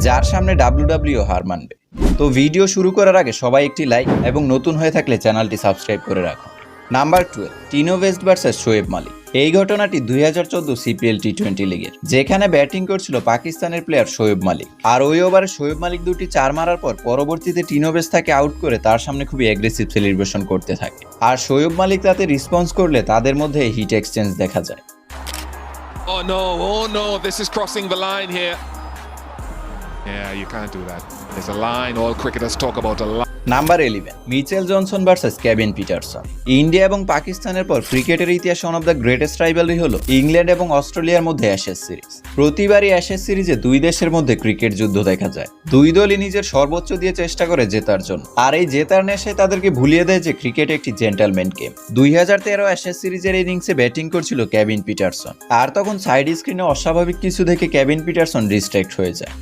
যার সামনে ডাব্লিউডাব্লিউ হার মানবে। তো ভিডিও শুরু করার আগে সবাই একটি লাইক এবং নতুন হয়ে থাকলে চ্যানেলটি সাবস্ক্রাইব করে রাখুন। Number 12, Tino Best versus Shoaib Malik. এই ঘটনাটি 2014 সিপিএল টি20 লিগের, যেখানে ব্যাটিং করছিল পাকিস্তানের প্লেয়ার শোয়েব মালিক। আর ওই ওভারে শোয়েব মালিক দুটি 4 মারার পর পরবর্তীতে টিনো ওয়েস্ট তাকে আউট করে তার সামনে খুবই অ্যাগ্রেসিভ সেলিব্রেশন করতে থাকে। আর শোয়েব মালিক তাতে রেসপন্স করলে তাদের মধ্যে হিট এক্সচেঞ্জ দেখা যায়। Oh no, this is crossing the line here. Yeah, you can't do that. There's a line, all cricketers talk about a line. Number 11, Mitchell Johnson versus Kevin Pietersen. India এবং পাকিস্তানের পর ক্রিকেটের ইতিহাসে one of the greatest rivalry হলো England এবং অস্ট্রেলিয়ার মধ্যে Ashes series. প্রতিবারই অ্যাশেজ সিরিজে দুই দেশের মধ্যে ক্রিকেট যুদ্ধ দেখা যায়। দুই দলই নিজের সর্বোচ্চ দিয়ে চেষ্টা করে জেতার জন্য, আর এই জেতার নেশায় তাদেরকে ভুলিয়ে দেয় যে ক্রিকেট একটি জেন্টলম্যান গেম। 2013 অ্যাশেজ সিরিজের ইনিংসে ব্যাটিং করছিল কেভিন পিটারসন, আর তখন সাইড স্ক্রিনে অস্বাভাবিক কিছু দেখে কেভিন পিটারসন ডিস্ট্র্যাক্ট হয়ে যায়।